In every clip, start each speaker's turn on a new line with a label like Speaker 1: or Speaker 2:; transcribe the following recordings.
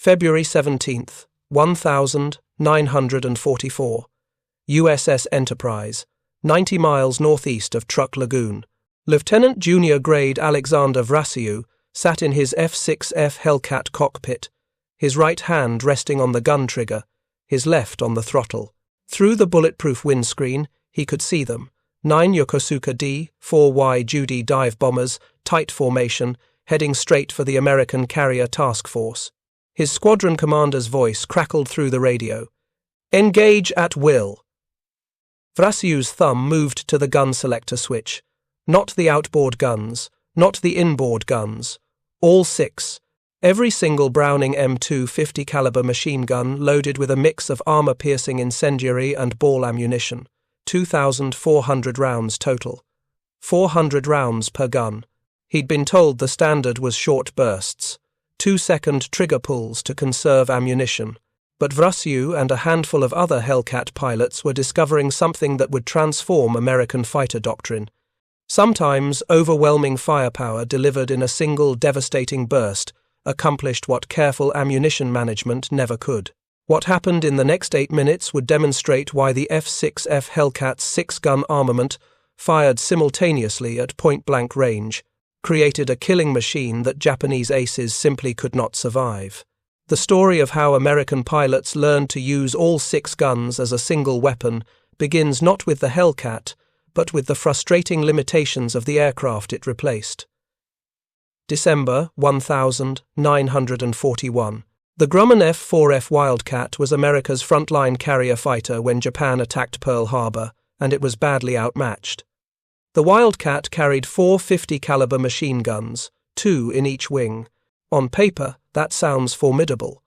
Speaker 1: February 17th, 1944. USS Enterprise, 90 miles northeast of Truk Lagoon. Lieutenant Junior Grade Alexander Vraciu sat in his F6F Hellcat cockpit, his right hand resting on the gun trigger, his left on the throttle. Through the bulletproof windscreen, he could see them. 9 Yokosuka D-4Y Judy dive bombers, tight formation, heading straight for the American Carrier Task Force. His squadron commander's voice crackled through the radio. "Engage at will." Vraciu's thumb moved to the gun selector switch. Not the outboard guns, not the inboard guns. All 6. Every single Browning M250 caliber machine gun loaded with a mix of armor-piercing incendiary and ball ammunition. 2,400 rounds total. 400 rounds per gun. He'd been told the standard was short bursts, 2-second trigger pulls to conserve ammunition. But Vraciu and a handful of other Hellcat pilots were discovering something that would transform American fighter doctrine. Sometimes overwhelming firepower delivered in a single devastating burst accomplished what careful ammunition management never could. What happened in the next 8 minutes would demonstrate why the F6F Hellcat's 6-gun armament, fired simultaneously at point-blank range, created a killing machine that Japanese aces simply could not survive. The story of how American pilots learned to use all 6 guns as a single weapon begins not with the Hellcat, but with the frustrating limitations of the aircraft it replaced. December 1941. The Grumman F-4F Wildcat was America's frontline carrier fighter when Japan attacked Pearl Harbor, and it was badly outmatched. The Wildcat carried 4 50 caliber machine guns, 2 in each wing. On paper, that sounds formidable.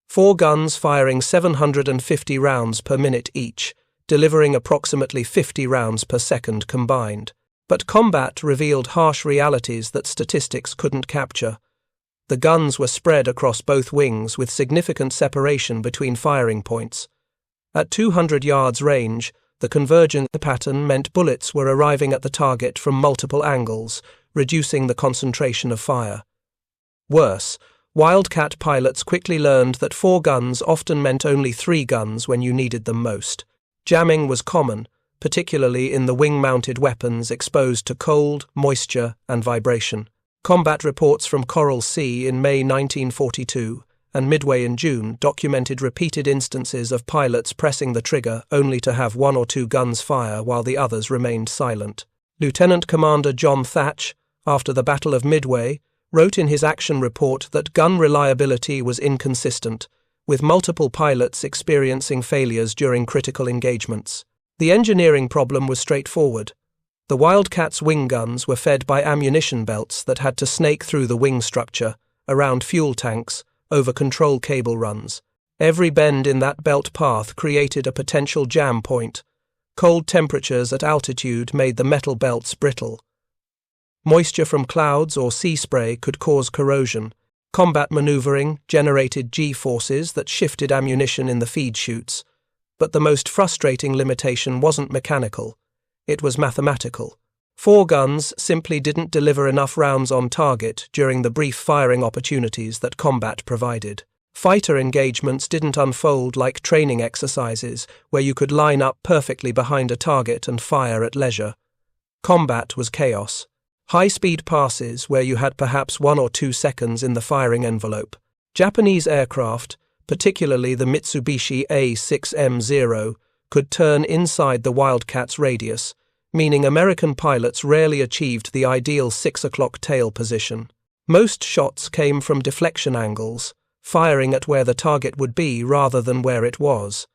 Speaker 1: 4 guns firing 750 rounds per minute each, delivering approximately 50 rounds per second combined. But combat revealed harsh realities that statistics couldn't capture. The guns were spread across both wings with significant separation between firing points. At 200 yards range, the convergent pattern meant bullets were arriving at the target from multiple angles, reducing the concentration of fire. Worse, Wildcat pilots quickly learned that 4 guns often meant only 3 guns when you needed them most. Jamming was common, particularly in the wing-mounted weapons exposed to cold, moisture, and vibration. Combat reports from Coral Sea in May 1942 and Midway in June documented repeated instances of pilots pressing the trigger only to have 1 or 2 guns fire while the others remained silent. Lieutenant Commander John Thatch, after the Battle of Midway, wrote in his action report that gun reliability was inconsistent, with multiple pilots experiencing failures during critical engagements. The engineering problem was straightforward. The Wildcat's wing guns were fed by ammunition belts that had to snake through the wing structure, around fuel tanks, over control cable runs. Every bend in that belt path created a potential jam point. Cold temperatures at altitude made the metal belts brittle. Moisture from clouds or sea spray could cause corrosion. Combat maneuvering generated G-forces that shifted ammunition in the feed chutes. But the most frustrating limitation wasn't mechanical. It was mathematical. 4 guns simply didn't deliver enough rounds on target during the brief firing opportunities that combat provided. Fighter engagements didn't unfold like training exercises where you could line up perfectly behind a target and fire at leisure. Combat was chaos. High-speed passes where you had perhaps 1 or 2 seconds in the firing envelope. Japanese aircraft, particularly the Mitsubishi A6M0, could turn inside the Wildcat's radius, meaning American pilots rarely achieved the ideal 6 o'clock tail position. Most shots came from deflection angles, firing at where the target would be rather than where it was.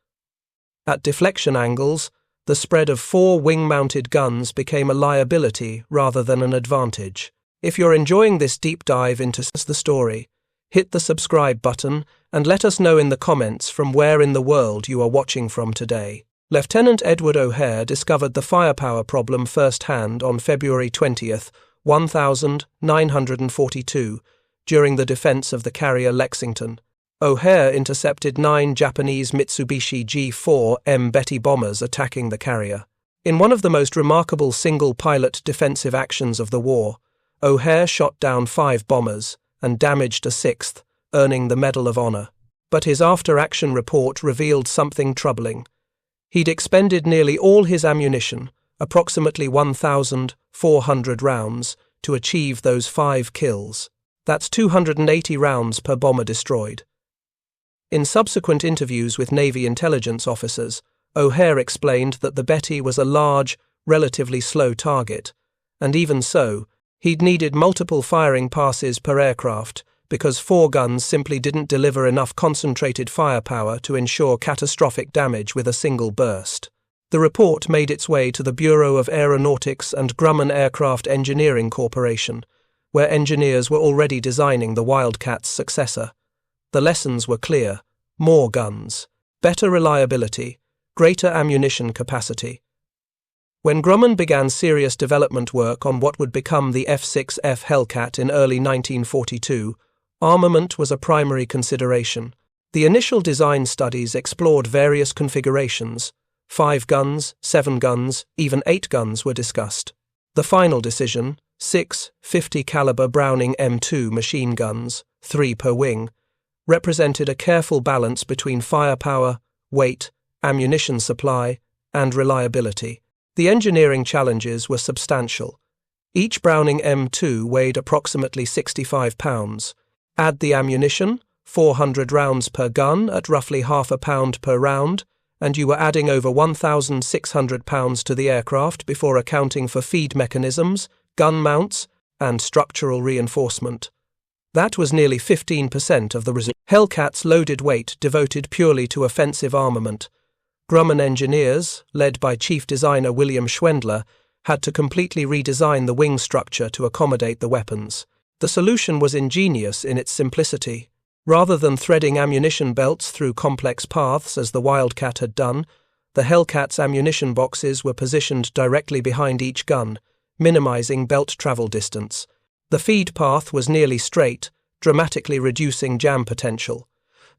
Speaker 1: At deflection angles, the spread of 4 wing-mounted guns became a liability rather than an advantage. If you're enjoying this deep dive into the story, hit the subscribe button and let us know in the comments from where in the world you are watching from today. Lieutenant Edward O'Hare discovered the firepower problem firsthand on February 20th, 1942, during the defense of the carrier Lexington. O'Hare intercepted 9 Japanese Mitsubishi G4M Betty bombers attacking the carrier. In one of the most remarkable single-pilot defensive actions of the war, O'Hare shot down 5 bombers and damaged a 6th, earning the Medal of Honor. But his after-action report revealed something troubling. He'd expended nearly all his ammunition, approximately 1,400 rounds, to achieve those 5 kills. That's 280 rounds per bomber destroyed. In subsequent interviews with Navy intelligence officers, O'Hare explained that the Betty was a large, relatively slow target, and even so, he'd needed multiple firing passes per aircraft because 4 guns simply didn't deliver enough concentrated firepower to ensure catastrophic damage with a single burst. The report made its way to the Bureau of Aeronautics and Grumman Aircraft Engineering Corporation, where engineers were already designing the Wildcat's successor. The lessons were clear: more guns, better reliability, greater ammunition capacity. When Grumman began serious development work on what would become the F6F Hellcat in early 1942, armament was a primary consideration. The initial design studies explored various configurations. 5 guns, 7 guns, even 8 guns were discussed. The final decision, 6 50-caliber Browning M2 machine guns, 3 per wing, represented a careful balance between firepower, weight, ammunition supply, and reliability. The engineering challenges were substantial. Each Browning M2 weighed approximately 65 pounds. Add the ammunition, 400 rounds per gun at roughly half a pound per round, and you were adding over 1,600 pounds to the aircraft before accounting for feed mechanisms, gun mounts, and structural reinforcement. That was nearly 15% of the Hellcat's loaded weight devoted purely to offensive armament. Grumman engineers, led by chief designer William Schwendler, had to completely redesign the wing structure to accommodate the weapons. The solution was ingenious in its simplicity. Rather than threading ammunition belts through complex paths as the Wildcat had done, the Hellcat's ammunition boxes were positioned directly behind each gun, minimizing belt travel distance. The feed path was nearly straight, dramatically reducing jam potential.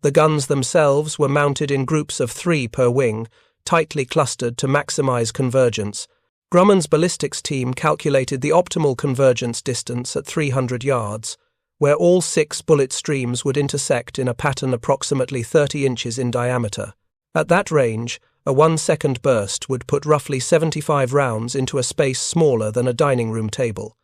Speaker 1: The guns themselves were mounted in groups of 3 per wing, tightly clustered to maximize convergence. Grumman's ballistics team calculated the optimal convergence distance at 300 yards, where all 6 bullet streams would intersect in a pattern approximately 30 inches in diameter. At that range, a 1-second burst would put roughly 75 rounds into a space smaller than a dining room table.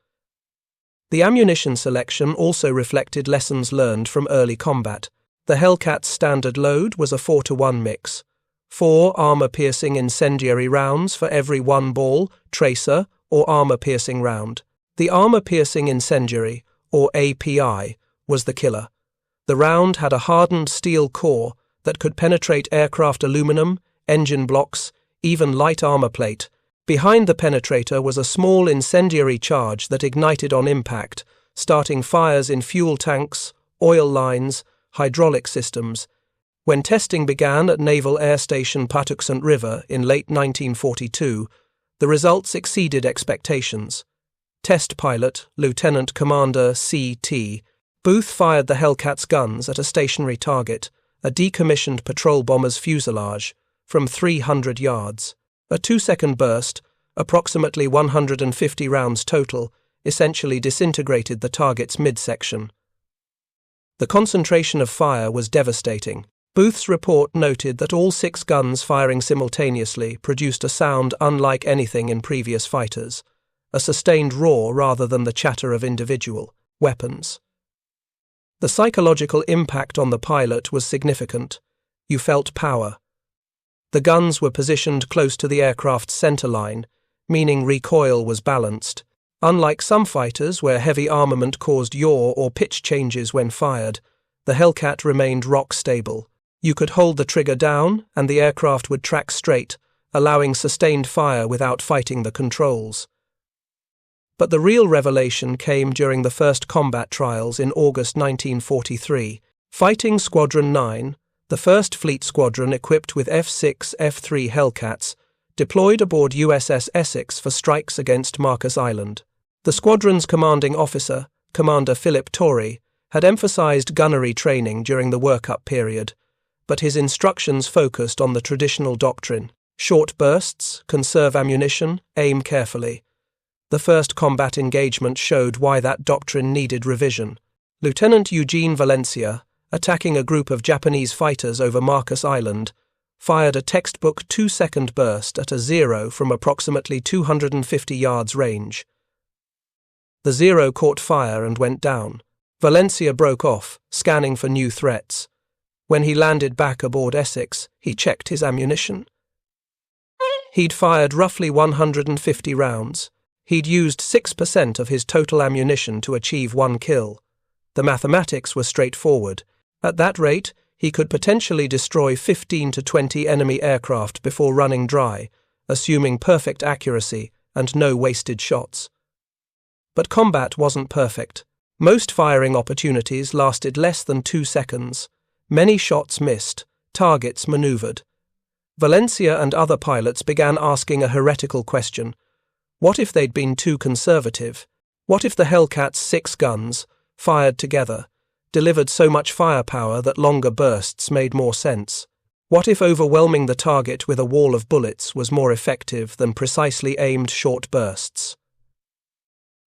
Speaker 1: The ammunition selection also reflected lessons learned from early combat. The Hellcat's standard load was a 4-to-1 mix. 4 armor-piercing incendiary rounds for every 1 ball, tracer, or armor-piercing round. The armor-piercing incendiary, or API, was the killer. The round had a hardened steel core that could penetrate aircraft aluminum, engine blocks, even light armor plate. Behind the penetrator was a small incendiary charge that ignited on impact, starting fires in fuel tanks, oil lines, hydraulic systems. When testing began at Naval Air Station Patuxent River in late 1942, the results exceeded expectations. Test pilot, Lieutenant Commander C.T. Booth fired the Hellcat's guns at a stationary target, a decommissioned patrol bomber's fuselage, from 300 yards. A 2-second burst, approximately 150 rounds total, essentially disintegrated the target's midsection. The concentration of fire was devastating. Booth's report noted that all 6 guns firing simultaneously produced a sound unlike anything in previous fighters, a sustained roar rather than the chatter of individual weapons. The psychological impact on the pilot was significant. You felt power. The guns were positioned close to the aircraft's center line, meaning recoil was balanced. Unlike some fighters where heavy armament caused yaw or pitch changes when fired, the Hellcat remained rock stable. You could hold the trigger down and the aircraft would track straight, allowing sustained fire without fighting the controls. But the real revelation came during the first combat trials in August 1943. Fighting Squadron 9, the first fleet squadron equipped with F6F Hellcats, deployed aboard USS Essex for strikes against Marcus Island. The squadron's commanding officer, Commander Philip Torrey, had emphasized gunnery training during the workup period, but his instructions focused on the traditional doctrine: short bursts, conserve ammunition, aim carefully. The first combat engagement showed why that doctrine needed revision. Lieutenant Eugene Valencia, attacking a group of Japanese fighters over Marcus Island, fired a textbook 2-second burst at a Zero from approximately 250 yards range. The Zero caught fire and went down. Valencia broke off, scanning for new threats. When he landed back aboard Essex, he checked his ammunition. He'd fired roughly 150 rounds. He'd used 6% of his total ammunition to achieve 1 kill. The mathematics were straightforward. At that rate, he could potentially destroy 15 to 20 enemy aircraft before running dry, assuming perfect accuracy and no wasted shots. But combat wasn't perfect. Most firing opportunities lasted less than 2 seconds. Many shots missed, targets maneuvered. Valencia and other pilots began asking a heretical question. What if they'd been too conservative? What if the Hellcat's 6 guns, fired together, delivered so much firepower that longer bursts made more sense? What if overwhelming the target with a wall of bullets was more effective than precisely aimed short bursts?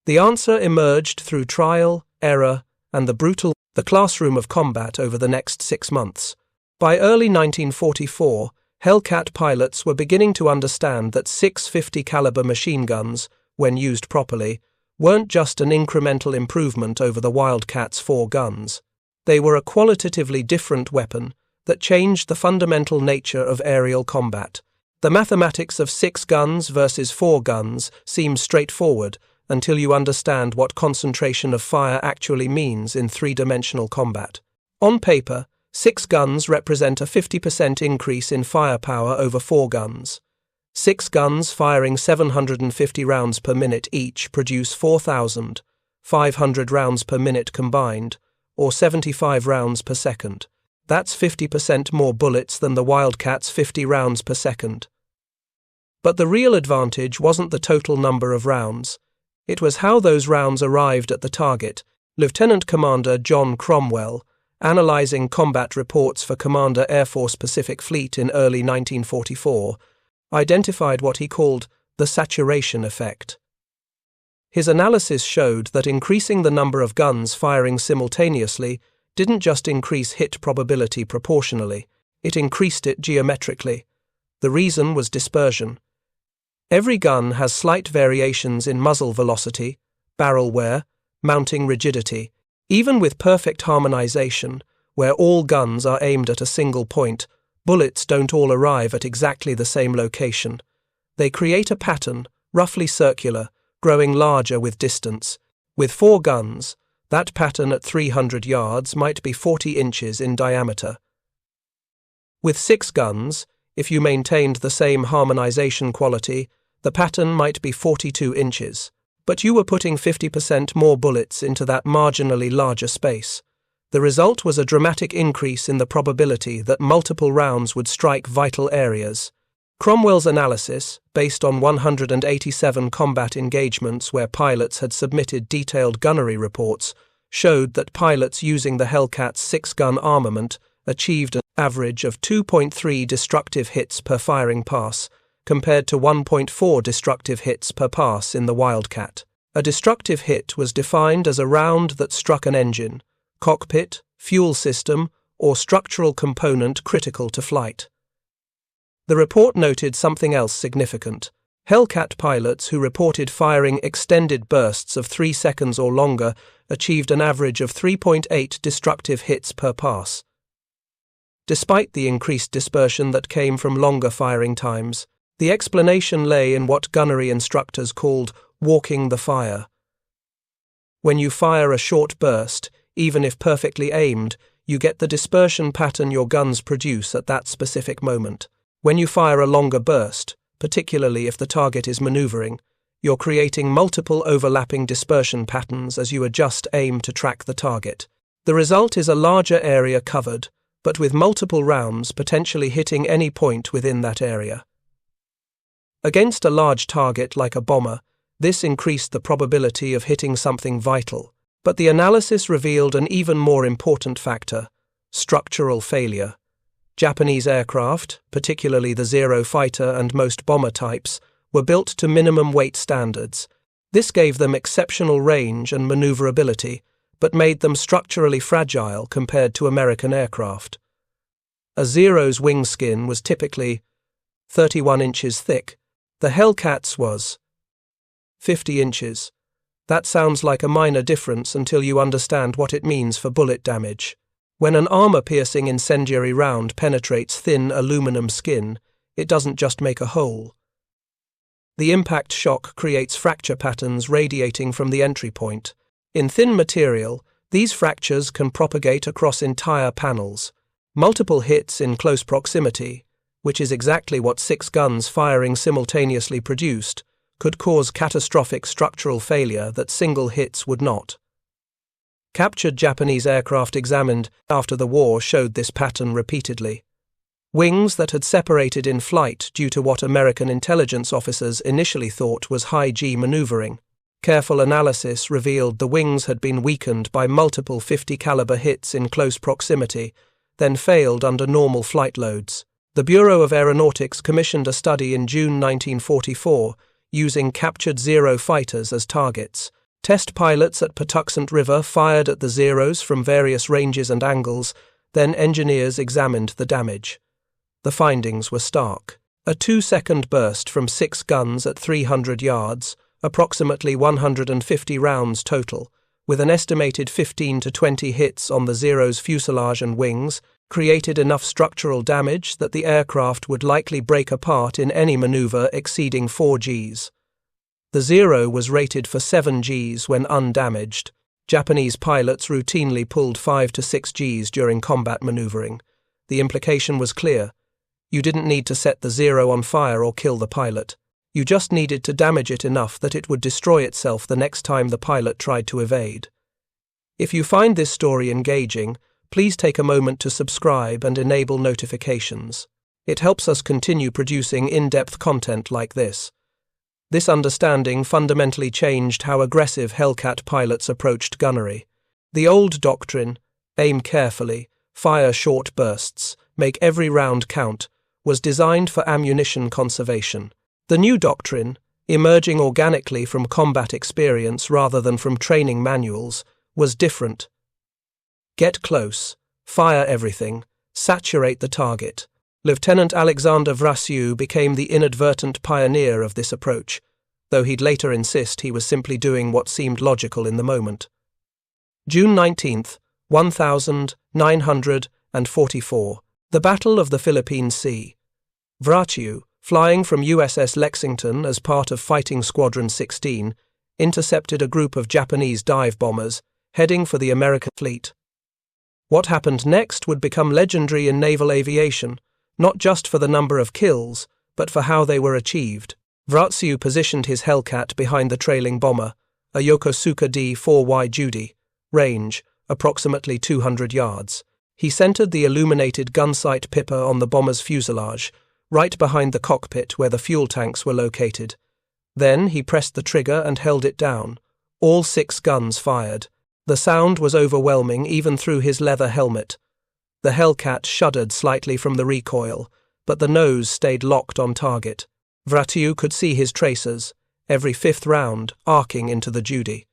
Speaker 1: The answer emerged through trial, error, and the classroom of combat over the next 6 months. By early 1944, Hellcat pilots were beginning to understand that 650 caliber machine guns, when used properly, weren't just an incremental improvement over the Wildcat's 4 guns. They were a qualitatively different weapon that changed the fundamental nature of aerial combat. The mathematics of 6 guns versus 4 guns seems straightforward until you understand what concentration of fire actually means in 3-dimensional combat. On paper, 6 guns represent a 50% increase in firepower over 4 guns. 6 guns firing 750 rounds per minute each produce 4,500 rounds per minute combined, or 75 rounds per second. That's 50% more bullets than the Wildcat's 50 rounds per second. But the real advantage wasn't the total number of rounds. It was how those rounds arrived at the target. Lieutenant Commander John Cromwell, analyzing combat reports for Commander Air Force Pacific Fleet in early 1944, identified what he called the saturation effect. His analysis showed that increasing the number of guns firing simultaneously didn't just increase hit probability proportionally, it increased it geometrically. The reason was dispersion. Every gun has slight variations in muzzle velocity, barrel wear, mounting rigidity. Even with perfect harmonization, where all guns are aimed at a single point, bullets don't all arrive at exactly the same location. They create a pattern, roughly circular, growing larger with distance. With 4 guns, that pattern at 300 yards might be 40 inches in diameter. With 6 guns, if you maintained the same harmonization quality, the pattern might be 42 inches. But you were putting 50% more bullets into that marginally larger space. The result was a dramatic increase in the probability that multiple rounds would strike vital areas. Cromwell's analysis, based on 187 combat engagements where pilots had submitted detailed gunnery reports, showed that pilots using the Hellcat's 6-gun armament achieved an average of 2.3 destructive hits per firing pass, compared to 1.4 destructive hits per pass in the Wildcat. A destructive hit was defined as a round that struck an engine, cockpit, fuel system, or structural component critical to flight. The report noted something else significant. Hellcat pilots who reported firing extended bursts of 3 seconds or longer achieved an average of 3.8 destructive hits per pass. Despite the increased dispersion that came from longer firing times, the explanation lay in what gunnery instructors called walking the fire. When you fire a short burst, even if perfectly aimed, you get the dispersion pattern your guns produce at that specific moment. When you fire a longer burst, particularly if the target is maneuvering, you're creating multiple overlapping dispersion patterns as you adjust aim to track the target. The result is a larger area covered, but with multiple rounds potentially hitting any point within that area. Against a large target like a bomber, this increased the probability of hitting something vital, but the analysis revealed an even more important factor: structural failure. Japanese aircraft, particularly the Zero fighter and most bomber types, were built to minimum weight standards. This gave them exceptional range and maneuverability, but made them structurally fragile compared to American aircraft. A Zero's wing skin was typically 31 inches thick. The Hellcats was 50 inches. That sounds like a minor difference until you understand what it means for bullet damage. When an armor-piercing incendiary round penetrates thin aluminum skin, it doesn't just make a hole. The impact shock creates fracture patterns radiating from the entry point. In thin material, these fractures can propagate across entire panels. Multiple hits in close proximity, which is exactly what 6 guns firing simultaneously produced, could cause catastrophic structural failure that single hits would not. Captured Japanese aircraft examined after the war showed this pattern repeatedly. Wings that had separated in flight due to what American intelligence officers initially thought was high-G maneuvering. Careful analysis revealed the wings had been weakened by multiple 50 caliber hits in close proximity, then failed under normal flight loads. The Bureau of Aeronautics commissioned a study in June 1944 using captured Zero fighters as targets. Test pilots at Patuxent River fired at the Zeros from various ranges and angles, then engineers examined the damage. The findings were stark. A 2-second burst from 6 guns at 300 yards, approximately 150 rounds total, with an estimated 15 to 20 hits on the Zero's fuselage and wings, created enough structural damage that the aircraft would likely break apart in any maneuver exceeding 4 Gs. The Zero was rated for 7 Gs when undamaged. Japanese pilots routinely pulled 5 to 6 Gs during combat maneuvering. The implication was clear. You didn't need to set the Zero on fire or kill the pilot. You just needed to damage it enough that it would destroy itself the next time the pilot tried to evade. If you find this story engaging, please take a moment to subscribe and enable notifications. It helps us continue producing in-depth content like this. This understanding fundamentally changed how aggressive Hellcat pilots approached gunnery. The old doctrine, aim carefully, fire short bursts, make every round count, was designed for ammunition conservation. The new doctrine, emerging organically from combat experience rather than from training manuals, was different. Get close, fire everything, saturate the target. Lieutenant Alexander Vraciu became the inadvertent pioneer of this approach, though he'd later insist he was simply doing what seemed logical in the moment. June 19, 1944. The Battle of the Philippine Sea. Vraciu, flying from USS Lexington as part of Fighting Squadron 16, intercepted a group of Japanese dive bombers heading for the American fleet. What happened next would become legendary in naval aviation, not just for the number of kills, but for how they were achieved. Vraciu positioned his Hellcat behind the trailing bomber, a Yokosuka D-4Y Judy, range, approximately 200 yards. He centered the illuminated gunsight pipper on the bomber's fuselage, right behind the cockpit where the fuel tanks were located. Then he pressed the trigger and held it down. All 6 guns fired. The sound was overwhelming even through his leather helmet. The Hellcat shuddered slightly from the recoil, but the nose stayed locked on target. Vraciu could see his tracers, every 5th round arcing into the Judy.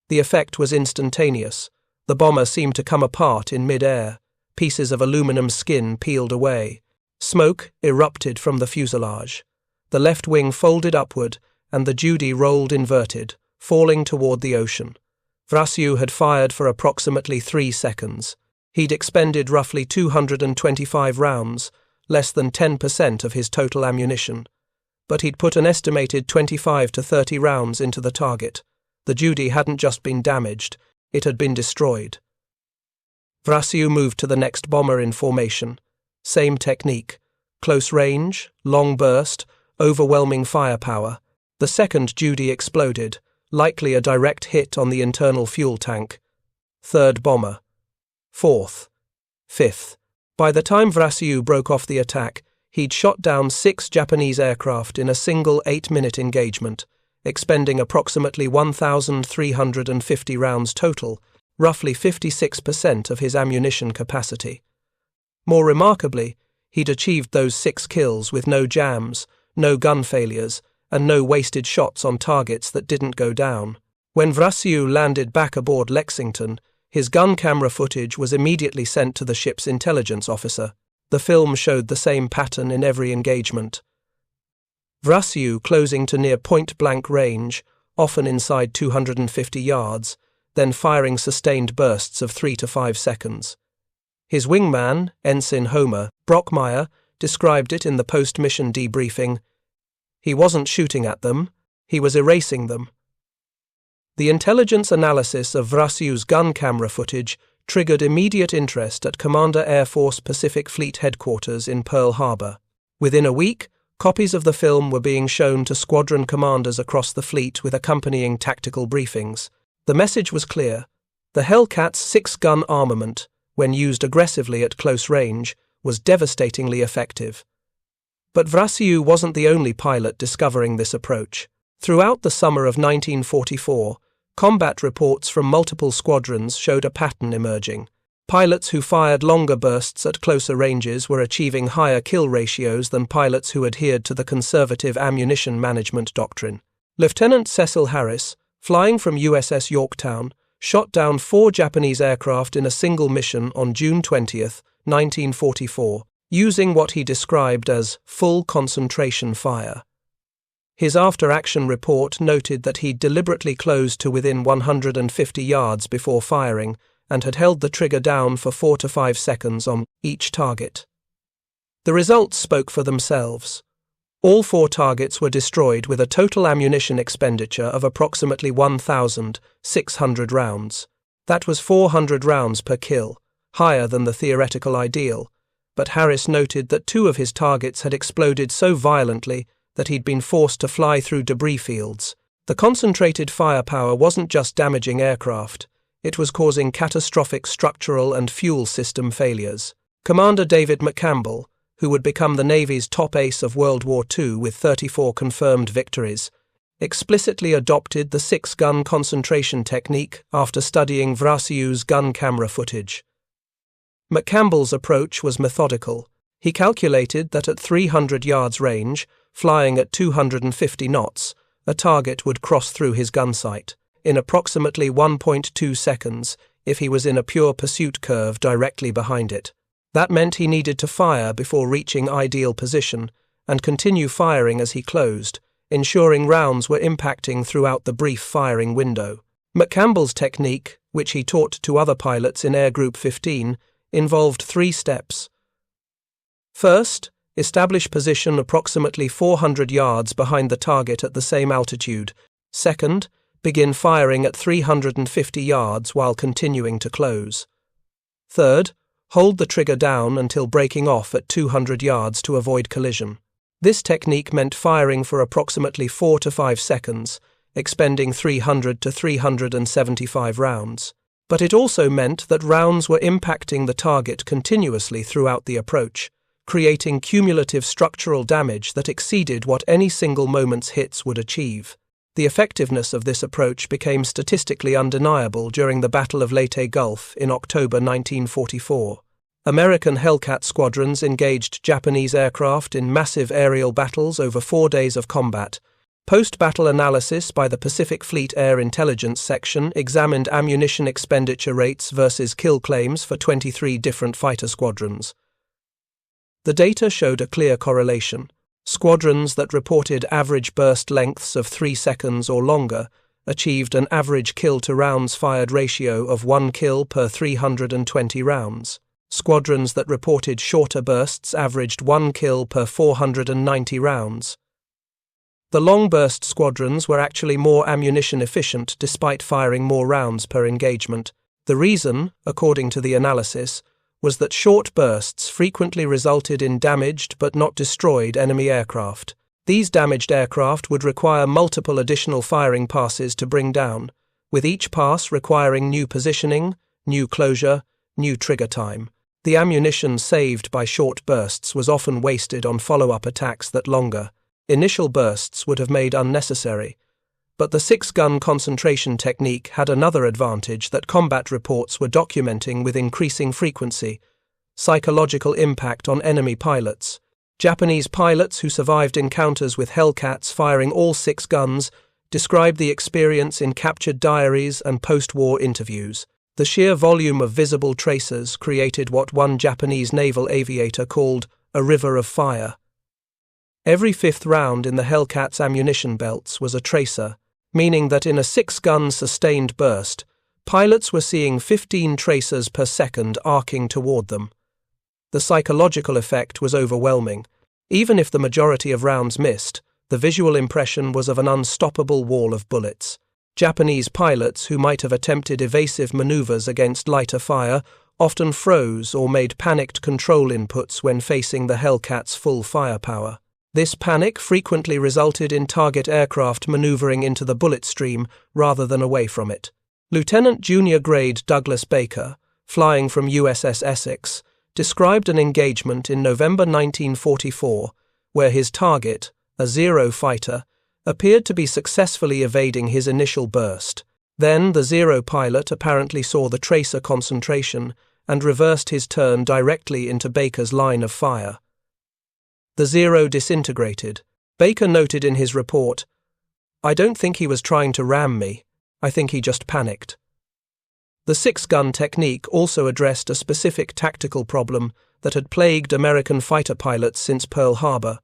Speaker 1: The effect was instantaneous. The bomber seemed to come apart in mid-air. Pieces of aluminum skin peeled away. Smoke erupted from the fuselage. The left wing folded upward, and the Judy rolled inverted, falling toward the ocean. Vraciu had fired for approximately 3 seconds. He'd expended roughly 225 rounds, less than 10% of his total ammunition. But he'd put an estimated 25 to 30 rounds into the target. The Judy hadn't just been damaged, it had been destroyed. Vraciu moved to the next bomber in formation. Same technique. Close range, long burst, overwhelming firepower. The second Judy exploded, likely a direct hit on the internal fuel tank. Third bomber. Fourth. Fifth. By the time Vraciu broke off the attack, he'd shot down 6 Japanese aircraft in a single 8-minute engagement, expending approximately 1,350 rounds total, roughly 56% of his ammunition capacity. More remarkably, he'd achieved those 6 kills with no jams, no gun failures, and no wasted shots on targets that didn't go down. When Vraciu landed back aboard Lexington, his gun camera footage was immediately sent to the ship's intelligence officer. The film showed the same pattern in every engagement. Vraciu closing to near point-blank range, often inside 250 yards, then firing sustained bursts of 3 to 5 seconds. His wingman, Ensign Homer Brockmeyer, described it in the post-mission debriefing. He wasn't shooting at them, he was erasing them. The intelligence analysis of Vraciu's gun camera footage triggered immediate interest at Commander Air Force Pacific Fleet Headquarters in Pearl Harbor. Within a week, copies of the film were being shown to squadron commanders across the fleet with accompanying tactical briefings. The message was clear. The Hellcat's 6-gun armament, when used aggressively at close range, was devastatingly effective. But Vraciu wasn't the only pilot discovering this approach. Throughout the summer of 1944, combat reports from multiple squadrons showed a pattern emerging. Pilots who fired longer bursts at closer ranges were achieving higher kill ratios than pilots who adhered to the conservative ammunition management doctrine. Lieutenant Cecil Harris, flying from USS Yorktown, shot down 4 Japanese aircraft in a single mission on June 20, 1944, using what he described as full concentration fire. His after-action report noted that he deliberately closed to within 150 yards before firing and had held the trigger down for 4 to 5 seconds on each target. The results spoke for themselves. All 4 targets were destroyed with a total ammunition expenditure of approximately 1,600 rounds. That was 400 rounds per kill, higher than the theoretical ideal, but Harris noted that 2 of his targets had exploded so violently that he'd been forced to fly through debris fields. The concentrated firepower wasn't just damaging aircraft, it was causing catastrophic structural and fuel system failures. Commander David McCampbell, who would become the Navy's top ace of World War II with 34 confirmed victories, explicitly adopted the 6-gun concentration technique after studying Vraciu's gun camera footage. McCampbell's approach was methodical. He calculated that at 300 yards range, flying at 250 knots, a target would cross through his gun sight in approximately 1.2 seconds if he was in a pure pursuit curve directly behind it. That meant he needed to fire before reaching ideal position and continue firing as he closed, ensuring rounds were impacting throughout the brief firing window. McCampbell's technique, which he taught to other pilots in Air Group 15, involved 3 steps. First, establish position approximately 400 yards behind the target at the same altitude. Second, begin firing at 350 yards while continuing to close. Third, hold the trigger down until breaking off at 200 yards to avoid collision. This technique meant firing for approximately 4 to 5 seconds, expending 300 to 375 rounds. But it also meant that rounds were impacting the target continuously throughout the approach, creating cumulative structural damage that exceeded what any single moment's hits would achieve. The effectiveness of this approach became statistically undeniable during the Battle of Leyte Gulf in October 1944. American Hellcat squadrons engaged Japanese aircraft in massive aerial battles over 4 days of combat. Post-battle analysis by the Pacific Fleet Air Intelligence Section examined ammunition expenditure rates versus kill claims for 23 different fighter squadrons. The data showed a clear correlation. Squadrons that reported average burst lengths of 3 seconds or longer achieved an average kill-to-rounds fired ratio of 1 kill per 320 rounds. Squadrons that reported shorter bursts averaged 1 kill per 490 rounds. The long-burst squadrons were actually more ammunition efficient despite firing more rounds per engagement. The reason, according to the analysis, was that short bursts frequently resulted in damaged but not destroyed enemy aircraft. These damaged aircraft would require multiple additional firing passes to bring down, with each pass requiring new positioning, new closure, new trigger time. The ammunition saved by short bursts was often wasted on follow-up attacks that longer, initial bursts would have made unnecessary. But the 6-gun concentration technique had another advantage that combat reports were documenting with increasing frequency: psychological impact on enemy pilots. Japanese pilots who survived encounters with Hellcats firing all 6 guns described the experience in captured diaries and post-war interviews. The sheer volume of visible tracers created what one Japanese naval aviator called a river of fire. Every fifth round in the Hellcat's ammunition belts was a tracer, meaning that in a 6-gun sustained burst, pilots were seeing 15 tracers per second arcing toward them. The psychological effect was overwhelming. Even if the majority of rounds missed, the visual impression was of an unstoppable wall of bullets. Japanese pilots who might have attempted evasive maneuvers against lighter fire often froze or made panicked control inputs when facing the Hellcat's full firepower. This panic frequently resulted in target aircraft maneuvering into the bullet stream rather than away from it. Lieutenant Junior Grade Douglas Baker, flying from USS Essex, described an engagement in November 1944 where his target, a Zero fighter, appeared to be successfully evading his initial burst. Then the Zero pilot apparently saw the tracer concentration and reversed his turn directly into Baker's line of fire. The Zero disintegrated. Baker noted in his report, "I don't think he was trying to ram me. I think he just panicked." The 6-gun technique also addressed a specific tactical problem that had plagued American fighter pilots since Pearl Harbor: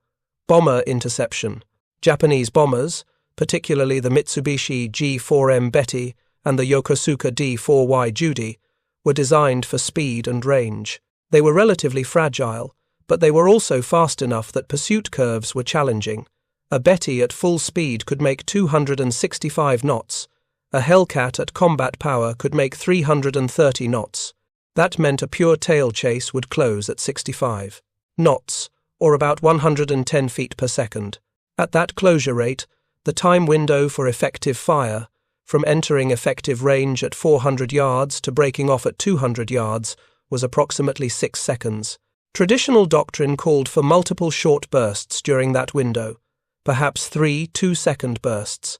Speaker 1: bomber interception. Japanese bombers, particularly the Mitsubishi G4M Betty and the Yokosuka D4Y Judy, were designed for speed and range. They were relatively fragile, but they were also fast enough that pursuit curves were challenging. A Betty at full speed could make 265 knots. A Hellcat at combat power could make 330 knots. That meant a pure tail chase would close at 65 knots, or about 110 feet per second. At that closure rate, the time window for effective fire, from entering effective range at 400 yards to breaking off at 200 yards, was approximately 6 seconds. Traditional doctrine called for multiple short bursts during that window, perhaps 3 2-second bursts.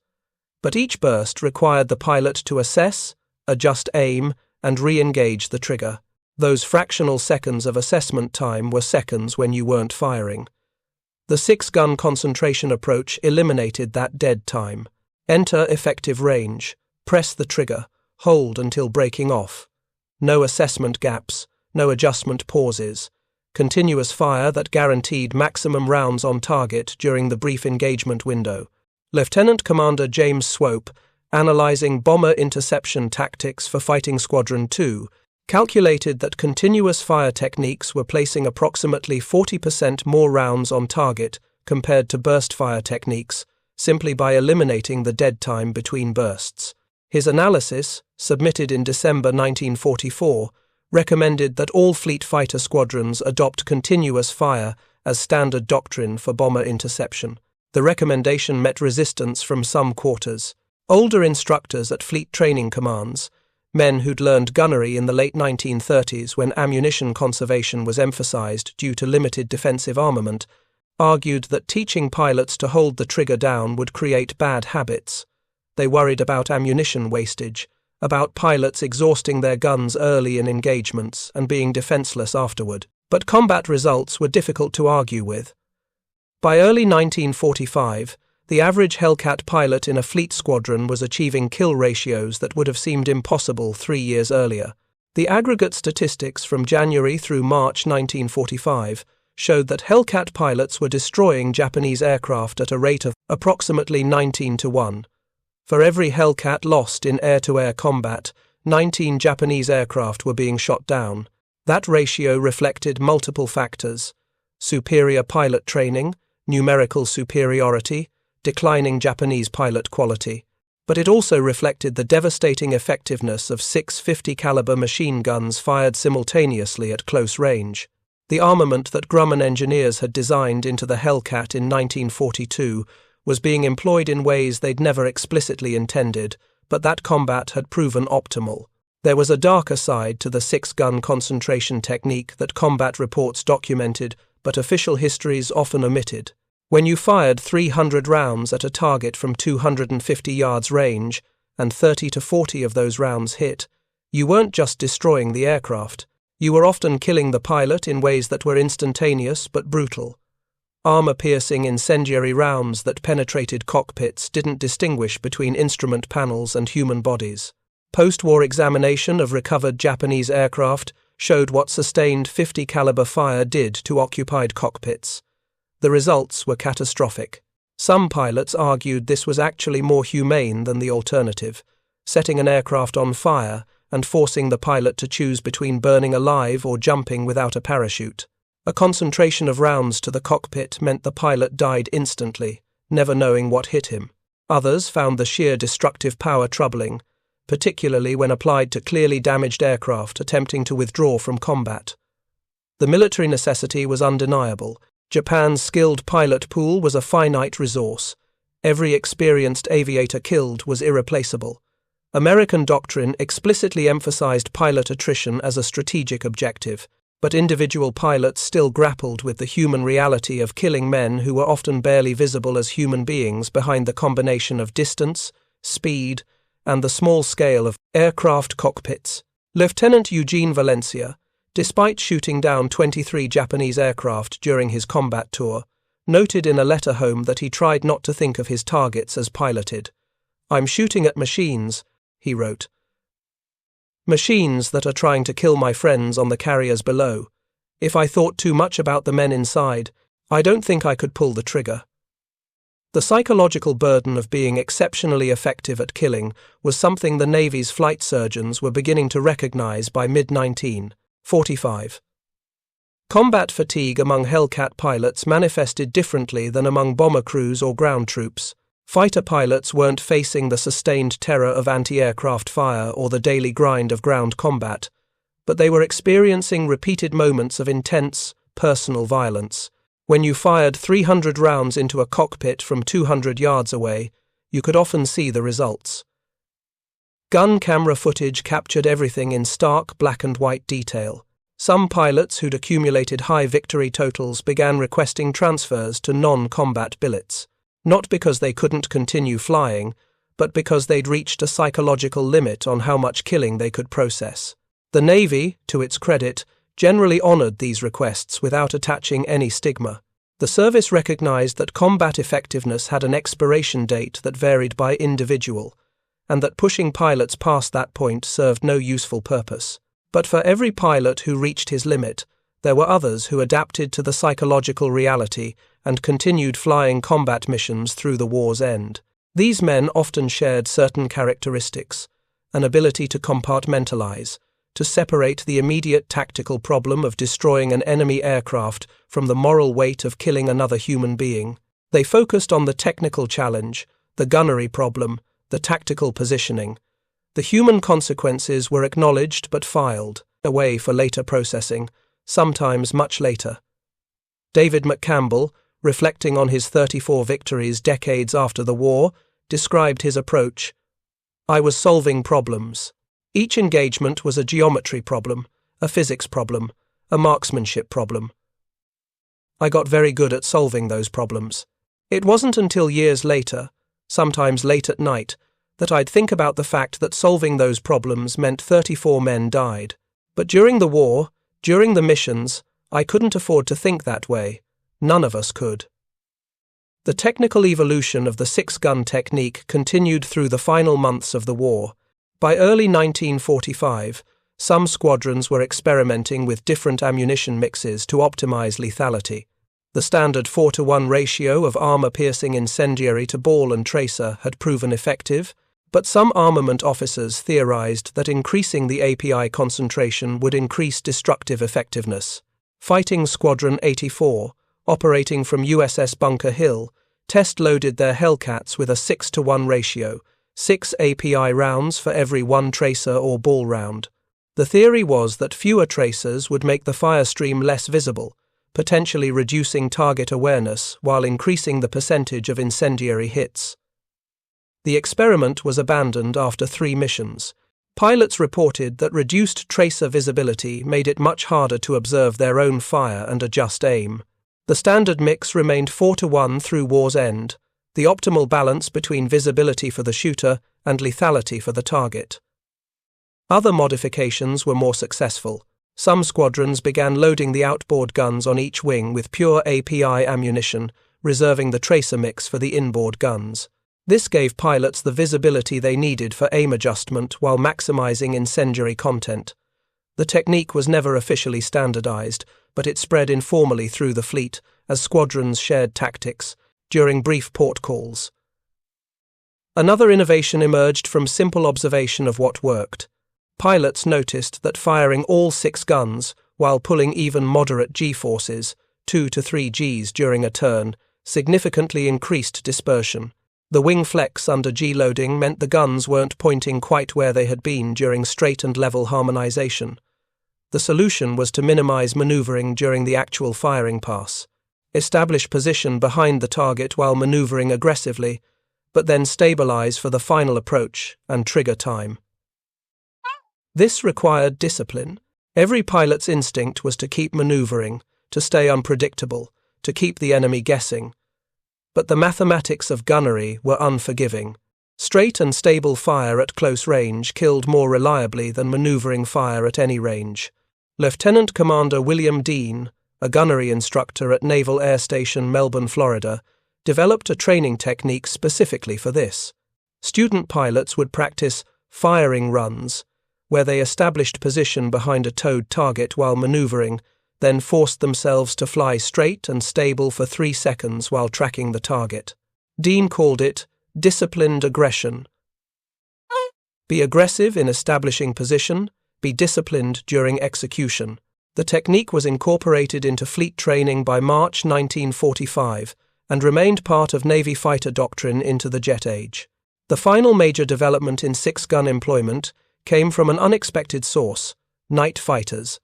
Speaker 1: But each burst required the pilot to assess, adjust aim, and re-engage the trigger. Those fractional seconds of assessment time were seconds when you weren't firing. The 6-gun concentration approach eliminated that dead time. Enter effective range, press the trigger, hold until breaking off. No assessment gaps, no adjustment pauses. Continuous fire that guaranteed maximum rounds on target during the brief engagement window. Lieutenant Commander James Swope, analyzing bomber interception tactics for Fighting Squadron 2, calculated that continuous fire techniques were placing approximately 40% more rounds on target compared to burst fire techniques, simply by eliminating the dead time between bursts. His analysis, submitted in December 1944, recommended that all fleet fighter squadrons adopt continuous fire as standard doctrine for bomber interception. The recommendation met resistance from some quarters. Older instructors at fleet training commands, men who'd learned gunnery in the late 1930s when ammunition conservation was emphasized due to limited defensive armament, argued that teaching pilots to hold the trigger down would create bad habits. They worried about ammunition wastage, about pilots exhausting their guns early in engagements and being defenseless afterward. But combat results were difficult to argue with. By early 1945, the average Hellcat pilot in a fleet squadron was achieving kill ratios that would have seemed impossible 3 years earlier. The aggregate statistics from January through March 1945 showed that Hellcat pilots were destroying Japanese aircraft at a rate of approximately 19-1. For every Hellcat lost in air-to-air combat, 19 Japanese aircraft were being shot down. That ratio reflected multiple factors: superior pilot training, numerical superiority, declining Japanese pilot quality. But it also reflected the devastating effectiveness of 650 caliber machine guns fired simultaneously at close range. The armament that Grumman engineers had designed into the Hellcat in 1942 was being employed in ways they'd never explicitly intended, but that combat had proven optimal. There was a darker side to the 6-gun concentration technique that combat reports documented, but official histories often omitted. When you fired 300 rounds at a target from 250 yards range, and 30 to 40 of those rounds hit, you weren't just destroying the aircraft. You were often killing the pilot in ways that were instantaneous but brutal. Armor-piercing incendiary rounds that penetrated cockpits didn't distinguish between instrument panels and human bodies. Post-war examination of recovered Japanese aircraft showed what sustained .50 caliber fire did to occupied cockpits. The results were catastrophic. Some pilots argued this was actually more humane than the alternative, setting an aircraft on fire and forcing the pilot to choose between burning alive or jumping without a parachute. A concentration of rounds to the cockpit meant the pilot died instantly, never knowing what hit him. Others found the sheer destructive power troubling, particularly when applied to clearly damaged aircraft attempting to withdraw from combat. The military necessity was undeniable. Japan's skilled pilot pool was a finite resource. Every experienced aviator killed was irreplaceable. American doctrine explicitly emphasized pilot attrition as a strategic objective, but individual pilots still grappled with the human reality of killing men who were often barely visible as human beings behind the combination of distance, speed, and the small scale of aircraft cockpits. Lieutenant Eugene Valencia, despite shooting down 23 Japanese aircraft during his combat tour, noted in a letter home that he tried not to think of his targets as piloted. "I'm shooting at machines," he wrote. "Machines that are trying to kill my friends on the carriers below. If I thought too much about the men inside, I don't think I could pull the trigger." The psychological burden of being exceptionally effective at killing was something the Navy's flight surgeons were beginning to recognize by mid-1945. Combat fatigue among Hellcat pilots manifested differently than among bomber crews or ground troops. Fighter pilots weren't facing the sustained terror of anti-aircraft fire or the daily grind of ground combat, but they were experiencing repeated moments of intense, personal violence. When you fired 300 rounds into a cockpit from 200 yards away, you could often see the results. Gun camera footage captured everything in stark black and white detail. Some pilots who'd accumulated high victory totals began requesting transfers to non-combat billets, not because they couldn't continue flying, but because they'd reached a psychological limit on how much killing they could process. The Navy, to its credit, generally honored these requests without attaching any stigma. The service recognized that combat effectiveness had an expiration date that varied by individual, and that pushing pilots past that point served no useful purpose. But for every pilot who reached his limit, there were others who adapted to the psychological reality and continued flying combat missions through the war's end. These men often shared certain characteristics: an ability to compartmentalize, to separate the immediate tactical problem of destroying an enemy aircraft from the moral weight of killing another human being. They focused on the technical challenge, the gunnery problem, the tactical positioning. The human consequences were acknowledged but filed away for later processing, sometimes much later. David McCampbell, reflecting on his 34 victories decades after the war, described his approach: "I was solving problems. Each engagement was a geometry problem, a physics problem, a marksmanship problem. I got very good at solving those problems. It wasn't until years later, sometimes late at night, that I'd think about the fact that solving those problems meant 34 men died. But during the war, during the missions, I couldn't afford to think that way. None of us could." The technical evolution of the six-gun technique continued through the final months of the war. By early 1945, some squadrons were experimenting with different ammunition mixes to optimize lethality. The standard 4-to-1 ratio of armor-piercing incendiary to ball and tracer had proven effective, but some armament officers theorized that increasing the API concentration would increase destructive effectiveness. Fighting Squadron 84, operating from USS Bunker Hill, test-loaded their Hellcats with a 6-to-1 ratio, 6 API rounds for every 1 tracer or ball round. The theory was that fewer tracers would make the fire stream less visible, potentially reducing target awareness while increasing the percentage of incendiary hits. The experiment was abandoned after 3 missions. Pilots reported that reduced tracer visibility made it much harder to observe their own fire and adjust aim. The standard mix remained 4-to-1 through war's end, the optimal balance between visibility for the shooter and lethality for the target. Other modifications were more successful. Some squadrons began loading the outboard guns on each wing with pure API ammunition, reserving the tracer mix for the inboard guns. This gave pilots the visibility they needed for aim adjustment while maximizing incendiary content. The technique was never officially standardized, but it spread informally through the fleet as squadrons shared tactics during brief port calls. Another innovation emerged from simple observation of what worked. Pilots noticed that firing all 6 guns, while pulling even moderate G-forces, 2 to 3 Gs during a turn, significantly increased dispersion. The wing flex under G-loading meant the guns weren't pointing quite where they had been during straight and level harmonization. The solution was to minimize maneuvering during the actual firing pass. Establish position behind the target while maneuvering aggressively, but then stabilize for the final approach and trigger time. This required discipline. Every pilot's instinct was to keep maneuvering, to stay unpredictable, to keep the enemy guessing. But the mathematics of gunnery were unforgiving. Straight and stable fire at close range killed more reliably than maneuvering fire at any range. Lieutenant Commander William Dean, a gunnery instructor at Naval Air Station Melbourne, Florida, developed a training technique specifically for this. Student pilots would practice firing runs, where they established position behind a towed target while maneuvering, then forced themselves to fly straight and stable for 3 seconds while tracking the target. Dean called it disciplined aggression. Be aggressive in establishing position, be disciplined during execution. The technique was incorporated into fleet training by March 1945 and remained part of Navy fighter doctrine into the jet age. The final major development in 6-gun employment came from an unexpected source: night fighters.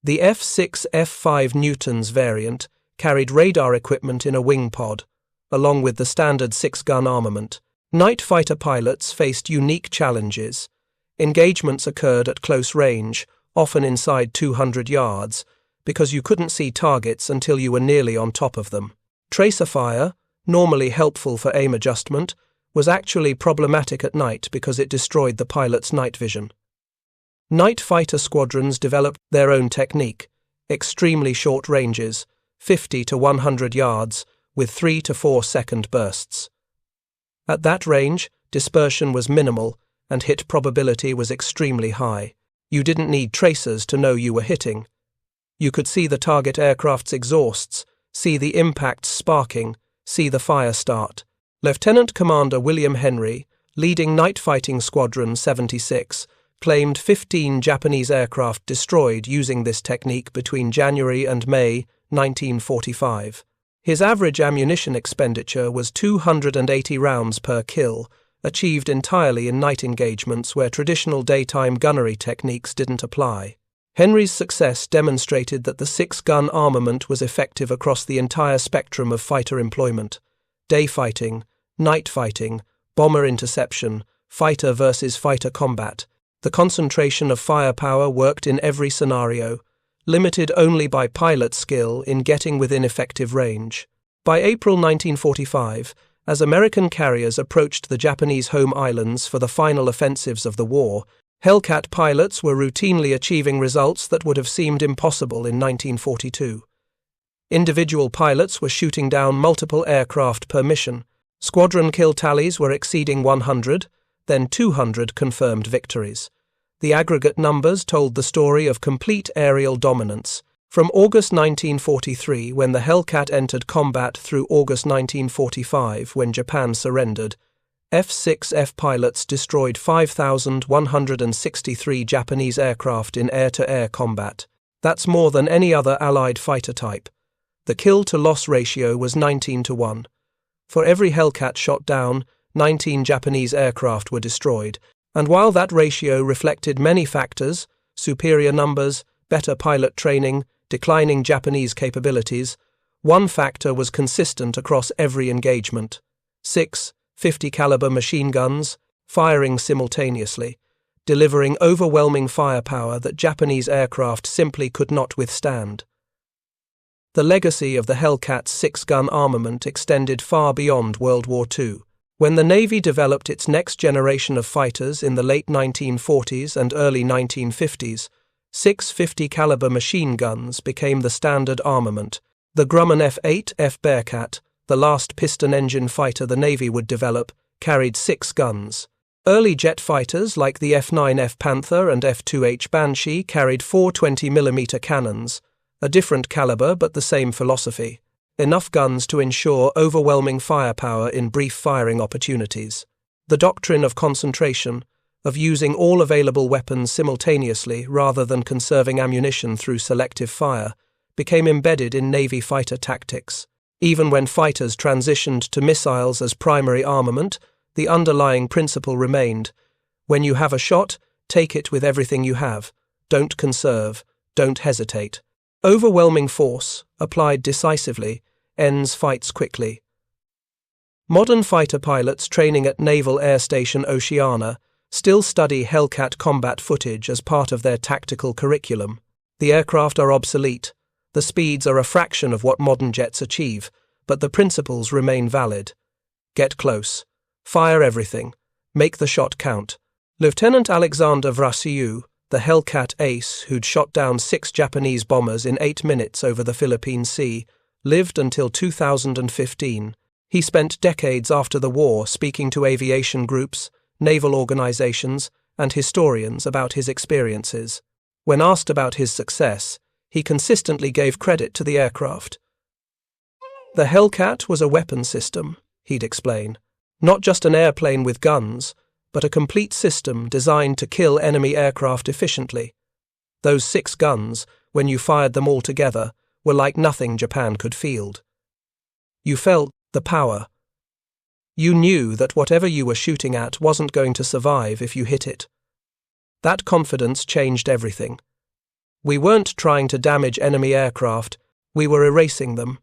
Speaker 1: The F6F5 Newtons variant carried radar equipment in a wing pod, along with the standard 6-gun armament. Night fighter pilots faced unique challenges. Engagements occurred at close range, often inside 200 yards, because you couldn't see targets until you were nearly on top of them. Tracer fire, normally helpful for aim adjustment, was actually problematic at night because it destroyed the pilot's night vision. Night fighter squadrons developed their own technique: extremely short ranges, 50 to 100 yards, with 3 to 4 second bursts. At that range, dispersion was minimal and hit probability was extremely high. You didn't need tracers to know you were hitting. You could see the target aircraft's exhausts, see the impacts sparking, see the fire start. Lieutenant Commander William Henry, leading Night Fighting Squadron 76, claimed 15 Japanese aircraft destroyed using this technique between January and May 1945. His average ammunition expenditure was 280 rounds per kill, achieved entirely in night engagements where traditional daytime gunnery techniques didn't apply. Henry's success demonstrated that the 6-gun armament was effective across the entire spectrum of fighter employment: day fighting, night fighting, bomber interception, fighter versus fighter combat. The concentration of firepower worked in every scenario, limited only by pilot skill in getting within effective range. By April 1945, as American carriers approached the Japanese home islands for the final offensives of the war, Hellcat pilots were routinely achieving results that would have seemed impossible in 1942. Individual pilots were shooting down multiple aircraft per mission. Squadron kill tallies were exceeding 100, then 200 confirmed victories. The aggregate numbers told the story of complete aerial dominance. From August 1943, when the Hellcat entered combat, through August 1945, when Japan surrendered, F6F pilots destroyed 5,163 Japanese aircraft in air-to-air combat. That's more than any other Allied fighter type. The kill-to-loss ratio was 19-1. For every Hellcat shot down, 19 Japanese aircraft were destroyed, and while that ratio reflected many factors, superior numbers, better pilot training, declining Japanese capabilities, one factor was consistent across every engagement: 6 50-caliber machine guns, firing simultaneously, delivering overwhelming firepower that Japanese aircraft simply could not withstand. The legacy of the Hellcat's 6-gun armament extended far beyond World War II. When the Navy developed its next generation of fighters in the late 1940s and early 1950s, 6 50-caliber machine guns became the standard armament. The Grumman F8F Bearcat, the last piston-engine fighter the Navy would develop, carried 6 guns. Early jet fighters like the F9F Panther and F2H Banshee carried 4 20mm cannons, a different caliber but the same philosophy. Enough guns to ensure overwhelming firepower in brief firing opportunities. The doctrine of concentration, of using all available weapons simultaneously rather than conserving ammunition through selective fire, became embedded in Navy fighter tactics. Even when fighters transitioned to missiles as primary armament, the underlying principle remained: when you have a shot, take it with everything you have. Don't conserve, don't hesitate. Overwhelming force, applied decisively, ends fights quickly. Modern fighter pilots training at Naval Air Station Oceana still study Hellcat combat footage as part of their tactical curriculum. The aircraft are obsolete, the speeds are a fraction of what modern jets achieve, but the principles remain valid. Get close. Fire everything. Make the shot count. Lieutenant Alexander Vraciu, the Hellcat ace who'd shot down 6 Japanese bombers in 8 minutes over the Philippine Sea, lived until 2015. He spent decades after the war speaking to aviation groups, naval organizations, and historians about his experiences. When asked about his success, he consistently gave credit to the aircraft. The Hellcat was a weapon system, he'd explain. Not just an airplane with guns, but a complete system designed to kill enemy aircraft efficiently. Those 6 guns, when you fired them all together, were like nothing Japan could field. You felt the power. You knew that whatever you were shooting at wasn't going to survive if you hit it. That confidence changed everything. We weren't trying to damage enemy aircraft, we were erasing them.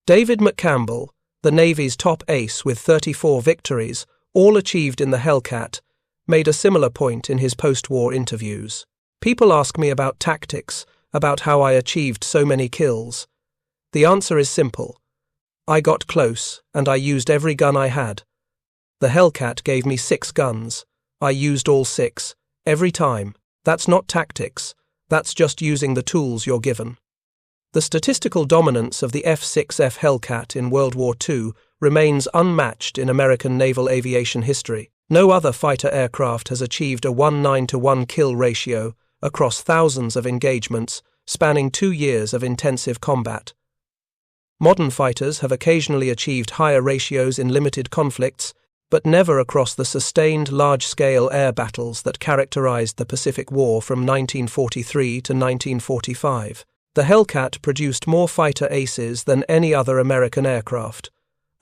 Speaker 1: David McCampbell, the Navy's top ace with 34 victories, all achieved in the Hellcat, made a similar point in his post-war interviews. People ask me about tactics, about how I achieved so many kills. The answer is simple. I got close, and I used every gun I had. The Hellcat gave me 6 guns. I used all 6, every time. That's not tactics, that's just using the tools you're given. The statistical dominance of the F6F Hellcat in World War II remains unmatched in American naval aviation history. No other fighter aircraft has achieved a 19-to-1 kill ratio across thousands of engagements spanning 2 years of intensive combat. Modern fighters have occasionally achieved higher ratios in limited conflicts, but never across the sustained large-scale air battles that characterized the Pacific War from 1943 to 1945. The Hellcat produced more fighter aces than any other American aircraft.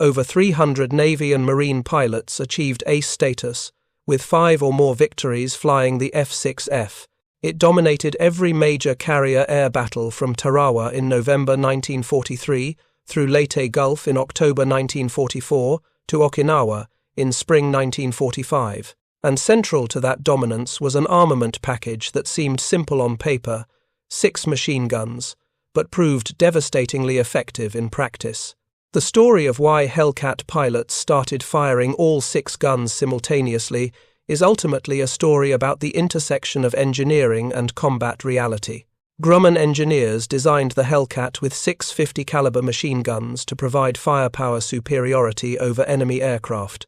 Speaker 1: Over 300 Navy and Marine pilots achieved ace status, with 5 or more victories flying the F6F. It dominated every major carrier air battle from Tarawa in November 1943 through Leyte Gulf in October 1944 to Okinawa in spring 1945. And central to that dominance was an armament package that seemed simple on paper, 6 machine guns, but proved devastatingly effective in practice. The story of why Hellcat pilots started firing all 6 guns simultaneously is ultimately a story about the intersection of engineering and combat reality. Grumman engineers designed the Hellcat with 6 50-caliber machine guns to provide firepower superiority over enemy aircraft.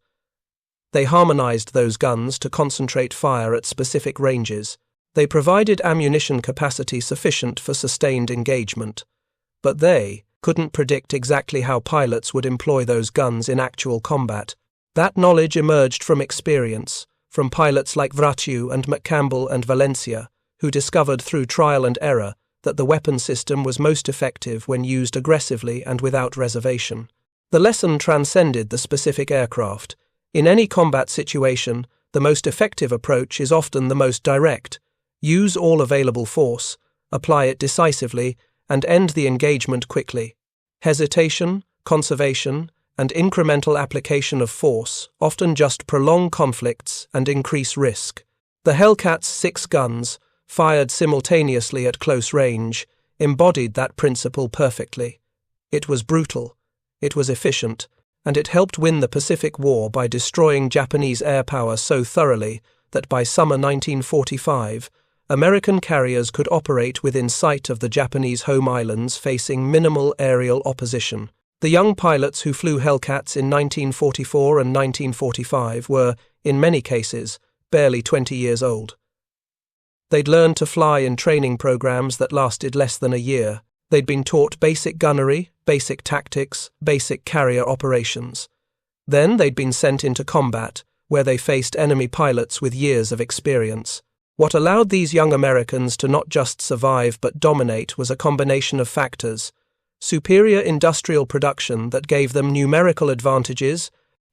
Speaker 1: They harmonized those guns to concentrate fire at specific ranges. They provided ammunition capacity sufficient for sustained engagement. But they couldn't predict exactly how pilots would employ those guns in actual combat. That knowledge emerged from experience, from pilots like Vraciu and McCampbell and Valencia, who discovered through trial and error that the weapon system was most effective when used aggressively and without reservation. The lesson transcended the specific aircraft. In any combat situation, the most effective approach is often the most direct. Use all available force, apply it decisively, and end the engagement quickly. Hesitation, conservation, and incremental application of force often just prolong conflicts and increase risk. The Hellcat's 6 guns, fired simultaneously at close range, embodied that principle perfectly. It was brutal, it was efficient, and it helped win the Pacific War by destroying Japanese air power so thoroughly that by summer 1945, American carriers could operate within sight of the Japanese home islands, facing minimal aerial opposition. The young pilots who flew Hellcats in 1944 and 1945 were, in many cases, barely 20 years old. They'd learned to fly in training programs that lasted less than a year. They'd been taught basic gunnery, basic tactics, basic carrier operations. Then they'd been sent into combat, where they faced enemy pilots with years of experience. What allowed these young Americans to not just survive but dominate was a combination of factors: superior industrial production that gave them numerical advantages,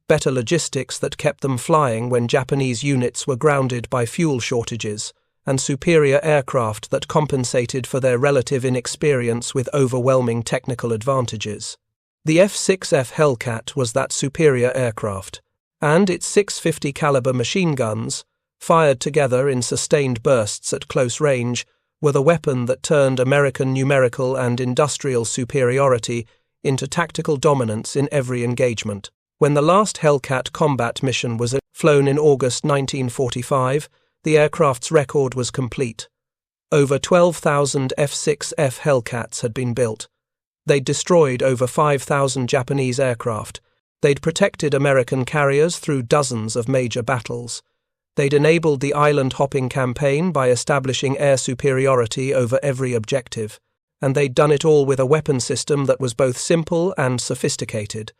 Speaker 1: better logistics that kept them flying when Japanese units were grounded by fuel shortages, and superior aircraft that compensated for their relative inexperience with overwhelming technical advantages. The F6F Hellcat was that superior aircraft, and its 650 caliber machine guns, fired together in sustained bursts at close range, were the weapon that turned American numerical and industrial superiority into tactical dominance in every engagement. When the last Hellcat combat mission was flown in August 1945, the aircraft's record was complete. Over 12,000 F6F Hellcats had been built. They'd destroyed over 5,000 Japanese aircraft. They'd protected American carriers through dozens of major battles. They'd enabled the island-hopping campaign by establishing air superiority over every objective. And they'd done it all with a weapon system that was both simple and sophisticated.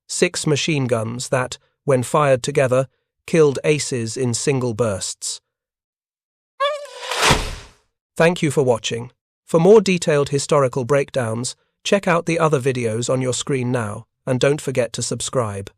Speaker 1: 6 machine guns that, when fired together, killed aces in single bursts. Thank you for watching. For more detailed historical breakdowns, check out the other videos on your screen now, and don't forget to subscribe.